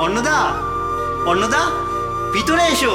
অন্নদা, অন্নদা, ভিতরে এসো।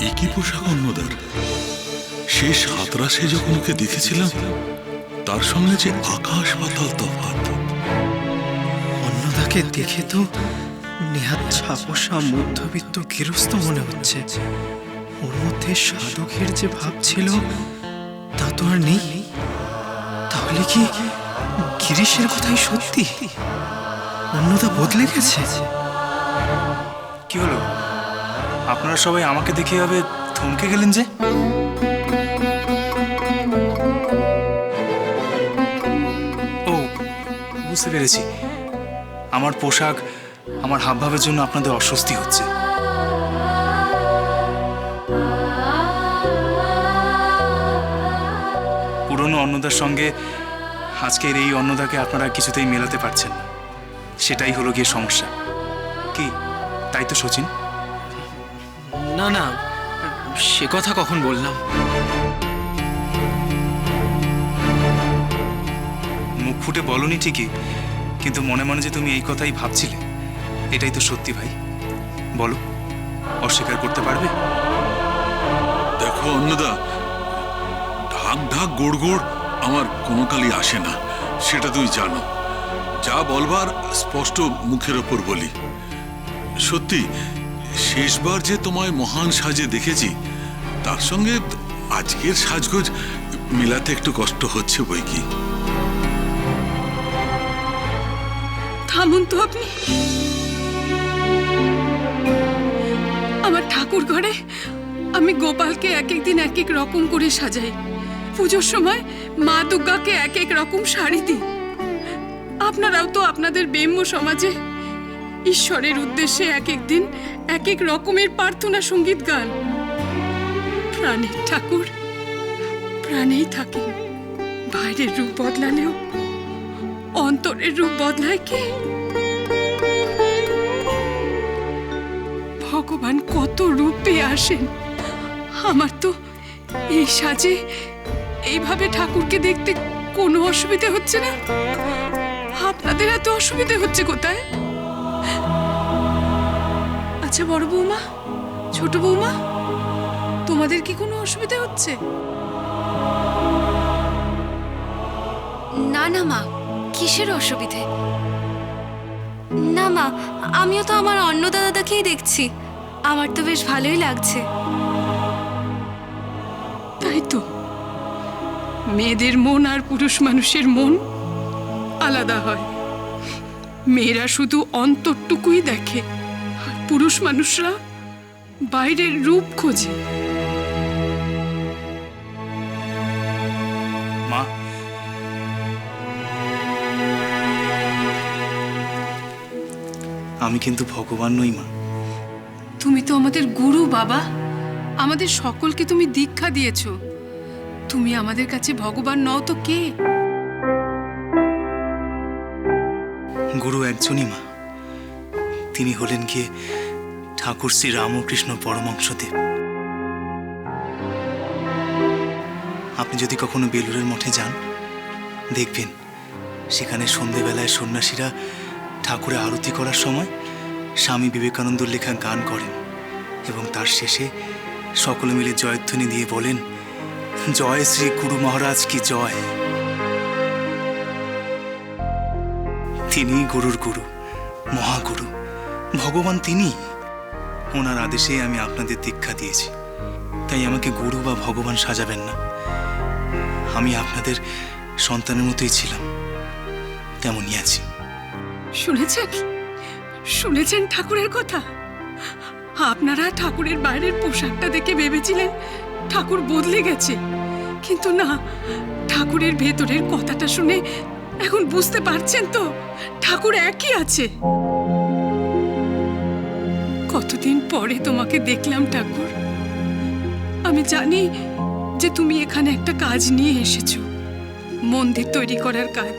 একই পোশাক অন্যদার। সেই সাতরাসে যখন ওকে দেখেছিলাম তার সঙ্গে যে আকাশ পাতাল তফাৎ। অন্নদাকে দেখে তো নেহাত ছাপোষা মধ্যবিত্ত গৃহস্থ মনে হচ্ছে। ওর মধ্যে সাধকের যে ভাব ছিল তা তো আর নেই। তাহলে কি গিরিশের কথাই সত্যি? অন্নদা বদলে গেছে? কি হলো, আপনারা সবাই আমাকে দেখে এভাবে থমকে গেলেন যে? ও, বুঝতে পেরেছি, আমার পোশাক, আমার হাবভাবের জন্য আপনাদের অস্বস্তি হচ্ছে। পুরনো অন্নদার সঙ্গে আজকের এই অন্নদাকে আপনারা কিছুতেই মেলাতে পারছেন না, সেটাই হলো গিয়ে সমস্যা। কি তাই তো শচীন? না না, সে কথা কখন বললাম? মুখ ফুটে বলনি ঠিকই, কিন্তু মনে মনে যে তুমি এই কথাই ভাবছিলে, এটাই তো সত্যি ভাই। বলো, অস্বীকার করতে পারবে? দেখো অন্নদা, ঢাক ঢাক গোড় গোড় আমার কোনো কালই আসে না, সেটা তুমি জানো। যা বলবার স্পষ্ট মুখের ওপর বলি। সত্যি শেষবার যে তোমায় মহান সাজে দেখেছি, তার সঙ্গে আজকের সাজগোজ মিলাতে একটু কষ্ট হচ্ছে বই কি। থামুন তো আপনি। আমার ঠাকুর ঘরে আমি গোপালকে এক এক দিন এক এক রকম করে সাজাই। পুজোর সময় মা দুর্গাকে এক এক রকম শাড়ি দিই। আপনারাও তো আপনাদের ব্রাহ্ম সমাজে ঈশ্বরের উদ্দেশ্যে এক এক দিন এক এক রকমের প্রার্থনা সঙ্গীত গান। প্রাণের ঠাকুর প্রাণেই থাকেন। বাইরের রূপ বদলালেও অন্তরের রূপ বদলায় কে? ভগবান কত রূপে আসেন। আমার তো এই সাজে এইভাবে ঠাকুরকে দেখতে কোনো অসুবিধা হচ্ছে না। আপনাদের এত অসুবিধা হচ্ছে কোথায়? আচ্ছা বড় বৌমা, ছোট বৌমা, তোমাদের কি কোনো অসুবিধা হচ্ছে? না না মা, কিসের অসুবিধে? না মা, আমিও তো আমার অন্নদাদাকেই দেখছি, আমার তো বেশ ভালোই লাগছে। তাই তো, মেয়েদের মন আর পুরুষ মানুষের মন আলাদা হয়। মেয়েরা শুধু অন্তরটুকুই দেখে, আর পুরুষ মানুষরা বাইরের রূপ খোঁজে। মা, আমি কিন্তু ভগবান নই মা। তুমি তো আমাদের গুরু বাবা, আমাদের সকলকে তুমি দীক্ষা দিয়েছো। তুমি আমাদের কাছে ভগবান নও তো কে? গুরু একজনই মা, তিনি হলেন গিয়ে ঠাকুর শ্রী রামকৃষ্ণ পরমহংসদেব। আপনি যদি কখনো বেলুড়ের মঠে যান, দেখবেন সেখানে সন্ধেবেলায় সন্ন্যাসীরা ঠাকুরের আরতি করার সময় স্বামী বিবেকানন্দর লেখা গান করেন, এবং তার শেষে সকলে মিলে জয়ধ্বনি দিয়ে বলেন, জয় শ্রী গুরু মহারাজ কি জয়। তিনি গুরুর গুরু, মহাগুরু, ভগবান তিনি। ওনার আদেশে আমি আপনাদের দীক্ষা দিয়েছি, তাই আমাকে গুরু বা ভগবান সাজাবেন না। আমি আপনাদের সন্তানের মতোই ছিলাম, তেমনই আছি। শুনেছেন শুনেছেন ঠাকুরের কথা? আপনারা ঠাকুরের বাইরের পোশাকটা দেখে ভেবেছিলেন ঠাকুর বদলে গেছে, কিন্তু না, ঠাকুরের ভেতরের কথাটা শুনে এখন বুঝতে পারছেন তো ঠাকুর একই আছে। কতদিন পরে তোমাকে দেখলাম ঠাকুর। আমি জানি যে তুমি এখানে একটা কাজ নিয়ে এসেছো, মন্দির তৈরি করার কাজ।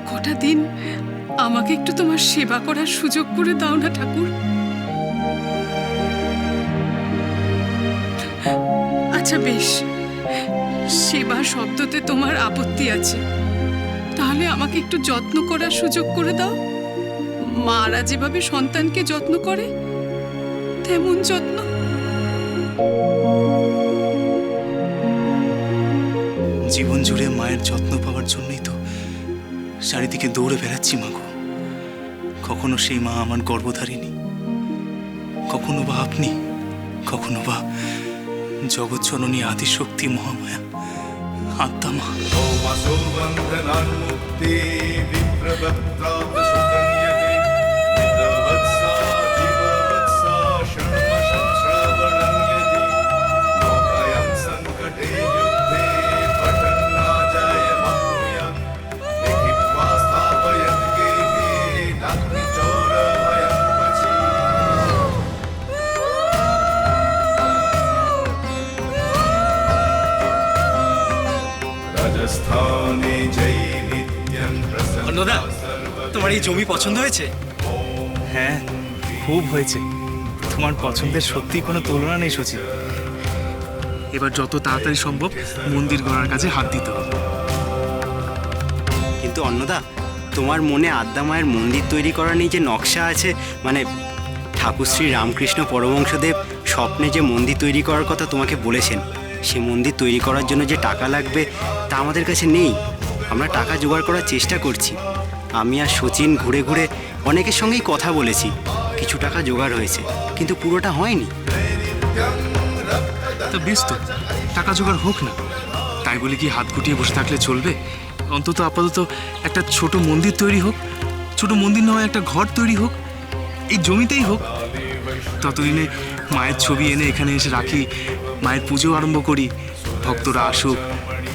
কটা দিন আমাকে একটু তোমার সেবা করার সুযোগ করে দাও না ঠাকুর। আচ্ছা বেশ, সেবা শব্দতে তোমার আপত্তি আছে, তাহলে আমাকে একটু যত্ন করার সুযোগ করে দাও। মারা যেভাবে সন্তানকে যত্ন করে তেমন যত্ন। জীবন জুড়ে মায়ের যত্ন পাওয়ার জন্যই তো চারিদিকে দৌড়ে বেড়াচ্ছি মাগো। কখনো সেই মা আমার গর্ভধারিণী, কখনো বা আপনি, কখনো বা জগৎজননী আদিশক্তি মহামায়া আত্মা মা। অন্নদা, তোমার এই জমি পছন্দ হয়েছে? হ্যাঁ, খুব হয়েছে। তোমার পছন্দের সত্যি কোনো তুলনা নেই শচীন। এবার যত তাড়াতাড়ি সম্ভব মন্দির গড়ার কাজে হাত দিতে হবে। কিন্তু অন্নদা, তোমার মনে আদ্যা মায়ের মন্দির তৈরি করা নিয়ে যে নকশা আছে, মানে ঠাকুর শ্রী রামকৃষ্ণ পরমহংসদেব স্বপ্নে যে মন্দির তৈরি করার কথা তোমাকে বলেছেন, সে মন্দির তৈরি করার জন্য যে টাকা লাগবে তা আমাদের কাছে নেই। আমরা টাকা জোগাড় করার চেষ্টা করছি। আমি আর শচীন ঘুরে ঘুরে অনেকের সঙ্গেই কথা বলেছি, কিছু টাকা জোগাড় হয়েছে, কিন্তু পুরোটা হয়নি। তো বেশ, তো টাকা জোগাড় হোক না, তাই বলে কি হাত গুটিয়ে বসে থাকলে চলবে? অন্তত আপাতত একটা ছোট মন্দির তৈরি হোক, ছোট মন্দির নয় একটা ঘর তৈরি হোক, এই জমিতেই হোক। ততদিনে মায়ের ছবি এনে এখানে এসে রাখি, মায়ের পুজো আরম্ভ করি, ভক্তরা আসুক,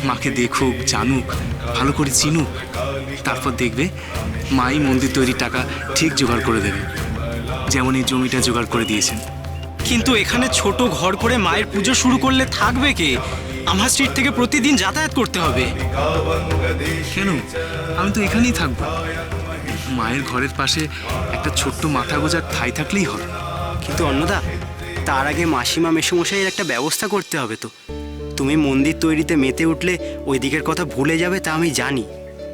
মাকে দেখুক, জানুক, ভালো করে চিনুক। তারপর দেখবে মাই মন্দির তৈরির টাকা ঠিক জোগাড় করে দেবে, যেমন এই জমিটা জোগাড় করে দিয়েছেন। কিন্তু এখানে ছোট ঘর করে মায়ের পুজো শুরু করলে থাকবে কে? আমার স্ট্রিট থেকে প্রতিদিন যাতায়াত করতে হবে। কেন? আমি তো এখানেই থাকবো। মায়ের ঘরের পাশে একটা ছোট্ট মাথা গোজার ঠাঁই থাকলেই হবে। কিন্তু অন্নদা, তার আগে মাসিমা মেসোমশাইয়ের একটা ব্যবস্থা করতে হবে তো। তুমি মন্দির তৈরিতে মেতে উঠলে ওই দিকের কথা ভুলে যাবে তা আমি জানি,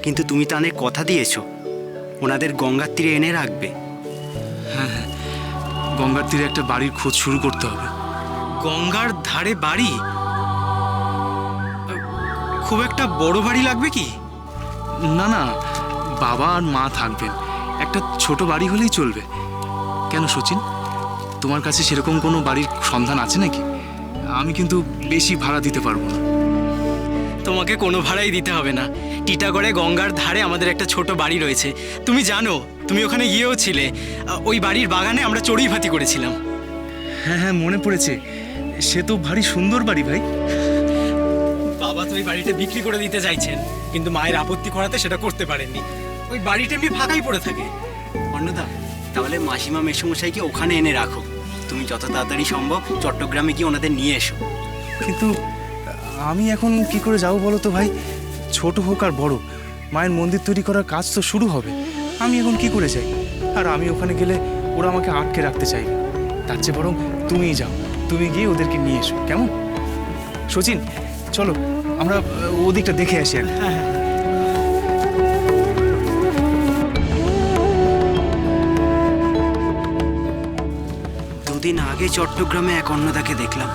কিন্তু তুমি তাদের কথা দিয়েছো ওনাদের গঙ্গার তীরে এনে রাখবে। হ্যাঁ, গঙ্গার তীরে একটা বাড়ির খোঁজ শুরু করতে হবে। গঙ্গার ধারে বাড়ি? খুব একটা বড় বাড়ি লাগবে কি? না না, বাবা আর মা থাকবেন, একটা ছোট বাড়ি হলেই চলবে। কেন শচীন, তোমার কাছে সেরকম কোনো বাড়ির সন্ধান আছে নাকি? আমি কিন্তু বেশি ভাড়া দিতে পারবো না। তোমাকে কোনো ভাড়াই দিতে হবে না। টিটাগড়ে গঙ্গার ধারে আমাদের একটা ছোট বাড়ি রয়েছে, তুমি জানো, তুমি ওখানে গিয়েও ছিলে। ওই বাড়ির বাগানে আমরা চড়ুই ভাতি করেছিলাম। হ্যাঁ হ্যাঁ, মনে পড়েছে। সে তো ভারী সুন্দর বাড়ি ভাই। বাবা তো ওই বাড়িটা বিক্রি করে দিতে চাইছেন, কিন্তু মায়ের আপত্তি করাতে সেটা করতে পারেননি। ওই বাড়িটা এমনি ফাঁকাই পড়ে থাকে। অন্নদা, তাহলে মাসিমা মেসোমশাইকে ওখানে এনে রাখো। তুমি যত তাড়াতাড়ি সম্ভব চট্টগ্রামে গিয়ে ওনাদের নিয়ে এসো। কিন্তু আমি এখন কি করে যাবো বলো তো ভাই? ছোট হোক আর বড়, মায়ের মন্দির তৈরি করার কাজ তো শুরু হবে। আমি এখন কি করে যাই? আর আমি ওখানে গেলে ওরা আমাকে আটকে রাখতে চাইবে। তার চেয়ে বরং তুমিই যাও, তুমি গিয়ে ওদেরকে নিয়ে এসো, কেমন? শচীন, চলো আমরা ওদিকটা দেখে আসি আর। দুদিন আগে চট্টগ্রামে এক অন্নদাকে দেখলাম,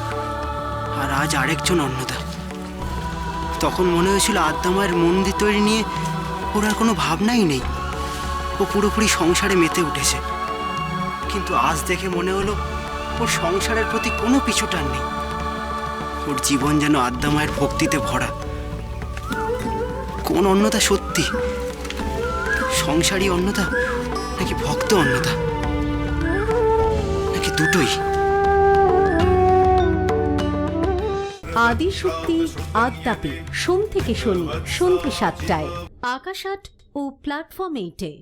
আর আজ আরেকজন অন্নদা। তখন মনে হয়েছিল আদ্যা মায়ের মন্দির তৈরি নিয়ে ওর আর কোনো ভাবনাই নেই। ও পুরোপুরি সংসারে মেতে উঠেছে, কিন্তু আজ দেখে মনে হলো ওর সংসারের প্রতি কোনো পিছুটান নেই। ওর জীবন যেন আদ্যা মায়ের ভক্তিতে ভরা। কোন অন্নদা সত্যি, সংসারী অন্নদা নাকি ভক্ত অন্নদা, নাকি দুটোই? আদিশক্তি আদ্যাপি সোম থেকে শনি সন্ধ্যে ৭টায় আকাশ আট ও প্ল্যাটফর্ম 8-এ।